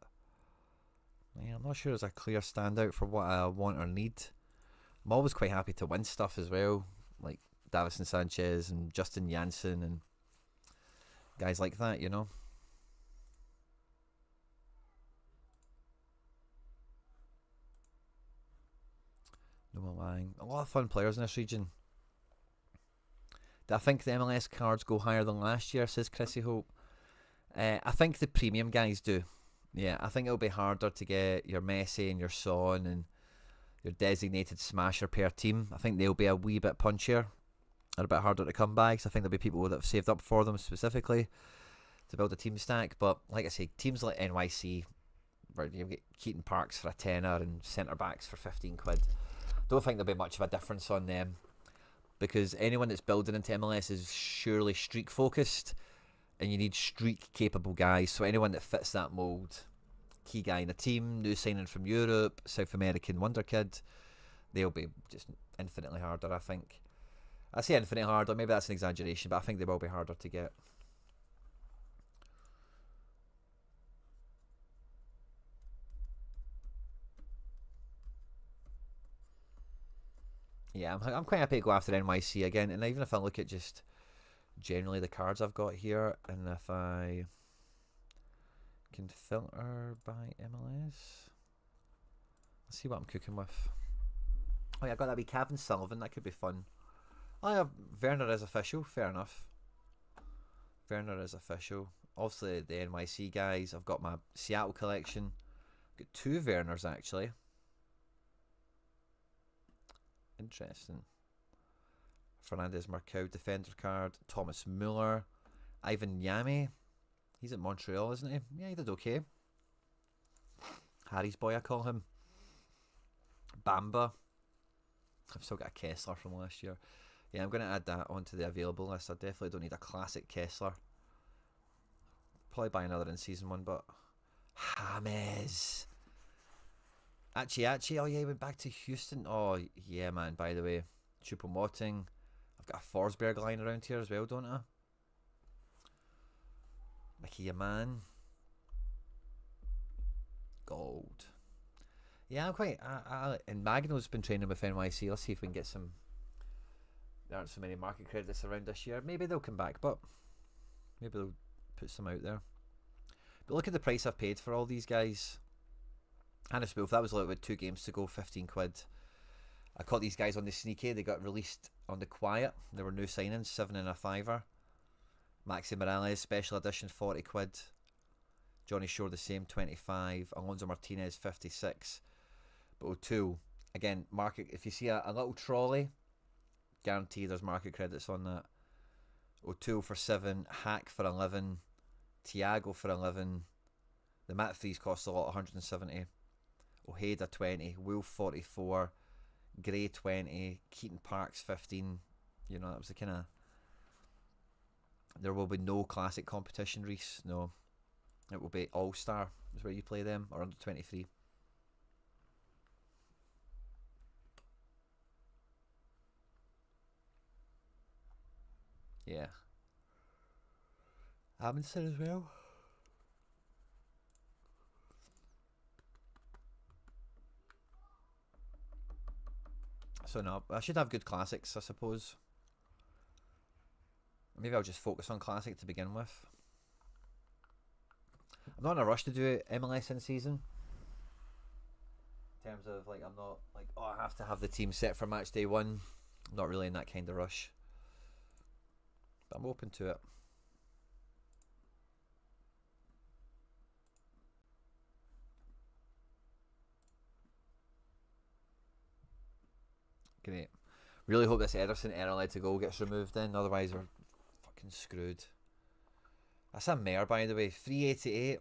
yeah, I'm not sure there's a clear standout for what I want or need. I'm always quite happy to win stuff as well, like Davison Sanchez and Justin Janssen and guys like that, you know. No lying. A lot of fun players in this region. Do I think the MLS cards go higher than last year, says Chrissy Hope? I think the premium guys do. Yeah, I think it'll be harder to get your Messi and your Son and your designated smasher pair team. I think they'll be a wee bit punchier and a bit harder to come by, because I think there'll be people that have saved up for them specifically to build a team stack. But like I say, teams like NYC, where you get Keaton Parks for a tenner and centre backs for 15 quid, don't think there'll be much of a difference on them, because anyone that's building into MLS is surely streak focused, and you need streak capable guys. So anyone that fits that mould, key guy in a team, new signing from Europe, South American wonder kid, they'll be just infinitely harder, I think. I say infinitely harder, maybe that's an exaggeration, but I think they will be harder to get. Yeah, I'm quite happy to go after NYC again, and even if I look at just generally the cards I've got here, and if I can filter by MLS, let's see what I'm cooking with. Oh yeah, I got that wee Kevin Sullivan, that could be fun. Oh yeah, Werner is official, fair enough. Werner is official. Obviously the NYC guys, I've got my Seattle collection. I've got 2 Werners actually. Interesting. Fernandez Marcao defender card. Thomas Muller. Ivan Yami. He's at Montreal, isn't he? Yeah, he did okay. Harry's boy, I call him. Bamba. I've still got a Kessler from last year. Yeah, I'm going to add that onto the available list. I definitely don't need a classic Kessler. Probably buy another in season 1, but James. Achi, oh yeah, he went back to Houston. Oh yeah, man, by the way. Choupo-Moting. I've got a Forsberg line around here as well, don't I? Mickey Yaman. Gold. Yeah, I'm quite... and Magno's been training with NYC. Let's see if we can get some... There aren't so many market credits around this year. Maybe they'll come back, but... Maybe they'll put some out there. But look at the price I've paid for all these guys. Hannes Wolf, that was like with 2 games to go, 15 quid. I caught these guys on the sneaky. They got released on the quiet. There were new signings, 7 and a 5er. Maxi Morales, special edition, 40 quid. Johnny Shore, the same, 25. Alonso Martinez, 56. But O'Toole, again, market. If you see a little trolley, guarantee there's market credits on that. O'Toole for 7, Hack for 11, Thiago for 11. The mat fees cost a lot, 170. Ojeda 20, Wolf 44, Gray 20, Keaton Parks 15. You know, that was the kind of... There will be no classic competition, Reese. No. It will be All-Star is where you play them, or under 23. Yeah. Amundsen as well. So no, I should have good classics, I suppose. Maybe I'll just focus on classic to begin with. I'm not in a rush to do MLS in season. In terms of, like, I'm not like, oh, I have to have the team set for match day 1. I'm not really in that kind of rush. But I'm open to it. Great. Really hope this Ederson error led to goal gets removed then, otherwise we're fucking screwed. That's a mare, by the way. 388.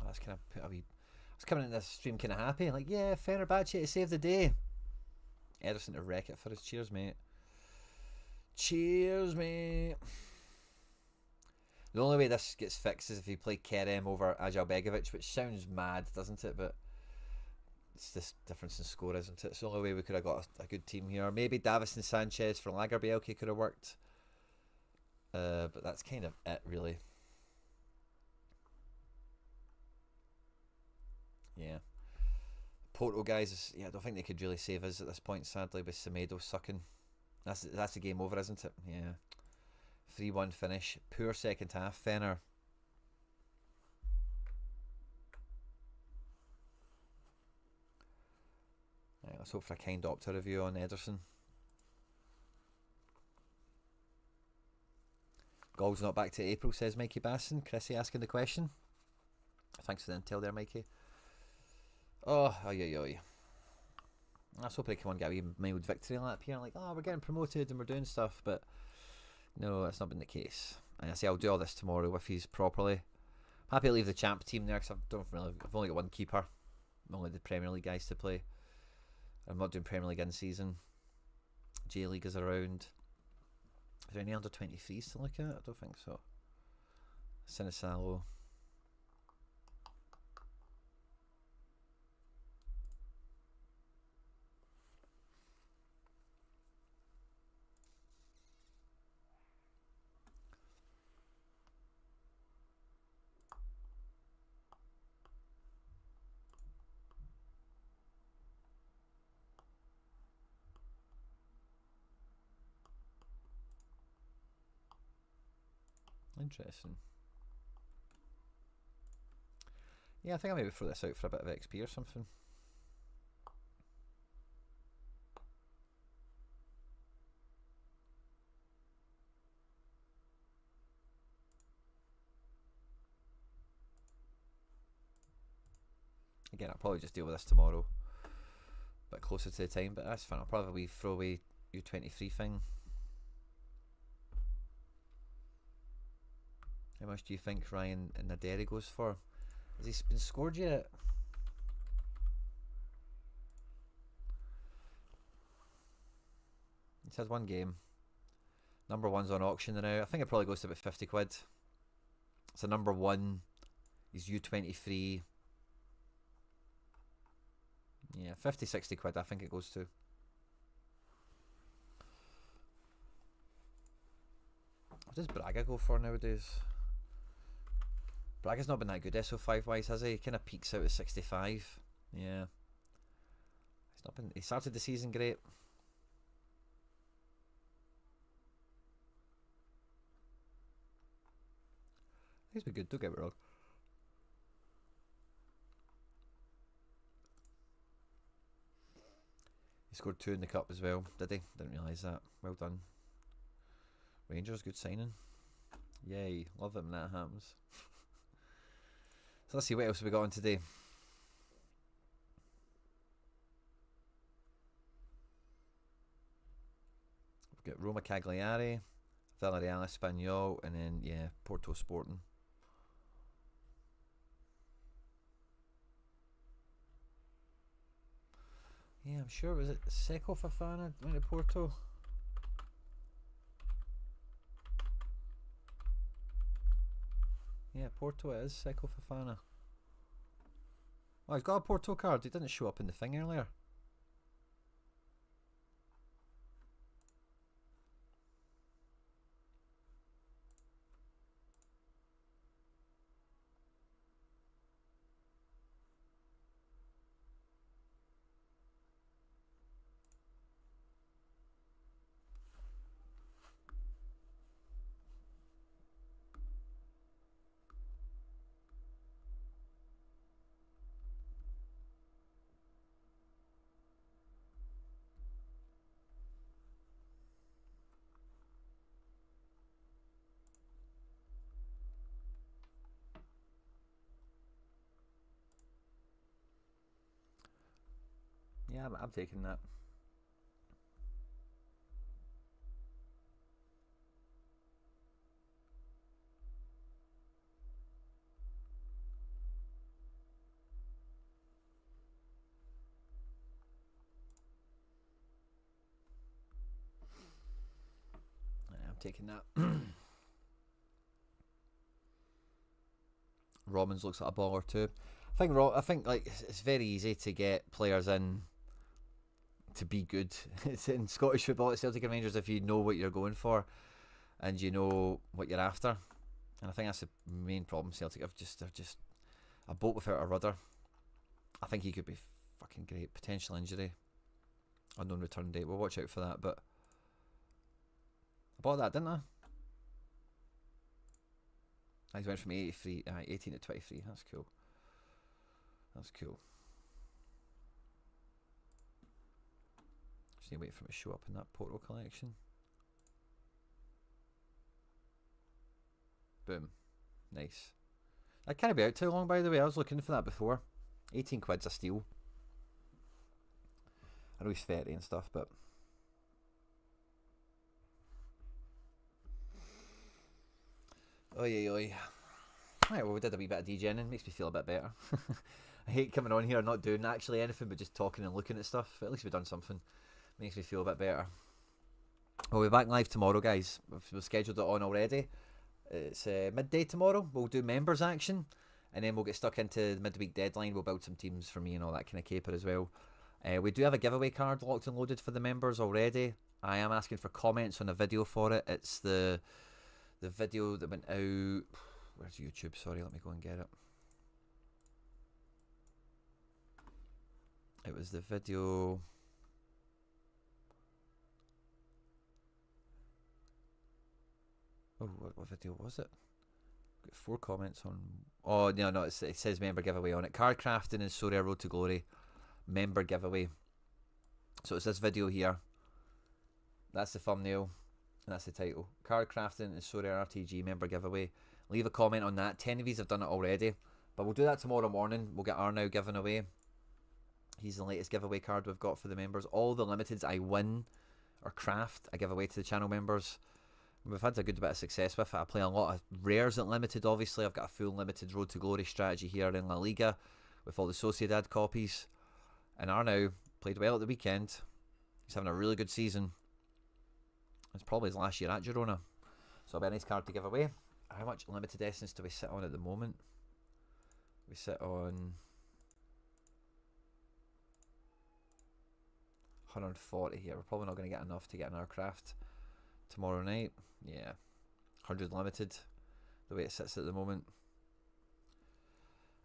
Oh, that's kind of put a wee. I was coming in this stream kind of happy, like, yeah, Fenerbahce to save the day. Ederson to wreck it for us. Cheers, mate. Cheers, mate. The only way this gets fixed is if you play Kerem over Ajal Begovic, which sounds mad, doesn't it? But it's this difference in score, isn't it? It's the only way we could have got a good team here. Maybe Davison Sanchez for Lagerbielke could have worked. But that's kind of it, really. Yeah. Porto guys, yeah, I don't think they could really save us at this point, sadly, with Semedo sucking. That's the game over, isn't it? Yeah. 3-1 finish. Poor second half. Fener. Right, let's hope for a kind Opta review on Ederson. Goal's not back to April, says Mikey Basson. Chrissy asking the question. Thanks for the intel there, Mikey. Oh, oi. I was hoping I come on get a wee mild victory lap here. Like, oh, we're getting promoted and we're doing stuff, but no, that's not been the case. And I say I'll do all this tomorrow if he's properly. I'm happy to leave the champ team there because I've only got one keeper. Only the Premier League guys to play. I'm not doing Premier League in season. J League is around. Is there any under 23s to look at? I don't think so. Sinisalo. Interesting. Yeah, I think I'll maybe throw this out for a bit of XP or something. Again, I'll probably just deal with this tomorrow. A bit closer to the time, but that's fine. I'll probably throw away U23 thing. How much do you think Ryan Naderi goes for? Has he been scored yet? He's had one game. Number one's on auction now. I think it probably goes to about 50 quid. It's a number one. He's U23. Yeah, 50, 60 quid I think it goes to. What does Braga go for nowadays? Braga's not been that good SO5 wise, has he? He kind of peaks out at 65. Yeah. He's not been. He started the season great. He's been good, don't get me wrong. He scored 2 in the cup as well, did he? Didn't realise that. Well done. Rangers, good signing. Yay, love it when that happens. So let's see what else we got on today. We've got Roma Cagliari, Villarreal Espanyol, and then, yeah, Porto Sporting. Yeah, I'm sure, was it Seko Fofana went to Porto? Yeah, Porto it is, Seko Fofana. Oh, he's got a Porto card. He didn't show up in the thing earlier. Yeah, I'm taking that. taking that. Robbins looks like a ball or two. I think like it's very easy to get players in to be good. It's in Scottish football at Celtic and Rangers if you know what you're going for and you know what you're after. And I think that's the main problem. Celtic they're just a boat without a rudder. I think he could be fucking great. Potential injury, unknown return date. We'll watch out for that. But I bought that, didn't I? I went from 18 to 23. That's cool. That's cool. Just need to wait for it to show up in that portal collection. Boom. Nice. That can't be out too long, by the way. I was looking for that before. 18 quid's a steal. I know he's 30 and stuff, but... Oi, oi, oi. Right, well, we did a wee bit of DJing. Makes me feel a bit better. I hate coming on here and not doing actually anything but just talking and looking at stuff. But at least we've done something. Makes me feel a bit better. We'll be back live tomorrow, guys. We've scheduled it on already. It's midday tomorrow. We'll do members action. And then we'll get stuck into the midweek deadline. We'll build some teams for me and all that kind of caper as well. We do have a giveaway card locked and loaded for the members already. I am asking for comments on a video for it. It's the video that went out... Where's YouTube? Sorry, let me go and get it. It was the video... Oh, what video was it? Got 4 comments on... Oh, no, it says member giveaway on it. Card crafting and Sorare Road to Glory. Member giveaway. So it's this video here. That's the thumbnail. And that's the title. Card crafting and Sorare RTG member giveaway. Leave a comment on that. 10 of these have done it already. But we'll do that tomorrow morning. We'll get Arnow given away. He's the latest giveaway card we've got for the members. All the limiteds I win or craft, I give away to the channel members. We've had a good bit of success with it. I play a lot of rares at limited, obviously. I've got a full limited Road to Glory strategy here in La Liga with all the Sociedad copies. And Arnow played well at the weekend. He's having a really good season. It's probably his last year at Girona. So it'll be a nice card to give away. How much limited essence do we sit on at the moment? We sit on 140 here. We're probably not going to get enough to get an aircraft tomorrow night. Yeah, 100 limited, the way it sits at the moment.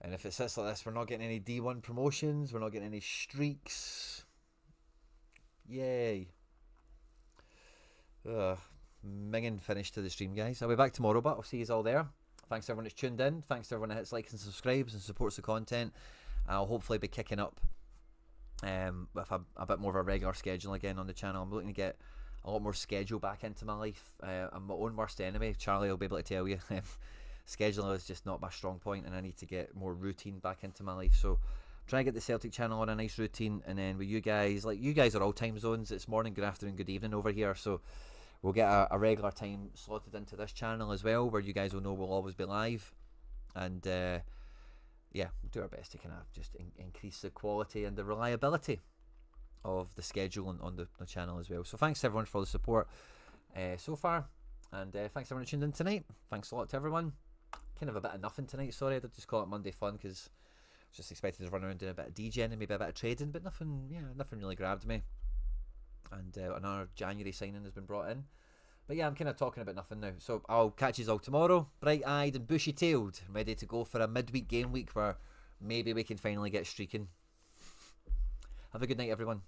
And if it sits like this, we're not getting any D1 promotions. We're not getting any streaks. Yay. Minging finish to the stream, guys. I'll be back tomorrow, but I'll see you all there. Thanks to everyone that's tuned in. Thanks to everyone that hits likes and subscribes and supports the content. I'll hopefully be kicking up with a bit more of a regular schedule again on the channel. I'm looking to get a lot more schedule back into my life. I'm my own worst enemy. Charlie will be able to tell you. Scheduling is just not my strong point, and I need to get more routine back into my life. So try and get the Celtic channel on a nice routine, and then with you guys, like you guys are all time zones. It's morning, good afternoon, good evening over here. So we'll get a regular time slotted into this channel as well, where you guys will know we'll always be live. And yeah, we'll do our best to kind of just increase the quality and the reliability of the schedule on the channel as well. So thanks everyone for the support so far, and thanks everyone who tuned in tonight. Thanks a lot to everyone. Kind of a bit of nothing tonight, sorry. I did just call it Monday Fun because I was just expected to run around doing a bit of DJing and maybe a bit of trading, but nothing really grabbed me. And another January signing has been brought in. But yeah, I'm kind of talking about nothing now. So I'll catch you all tomorrow, bright-eyed and bushy-tailed, ready to go for a midweek game week where maybe we can finally get streaking. Have a good night, everyone.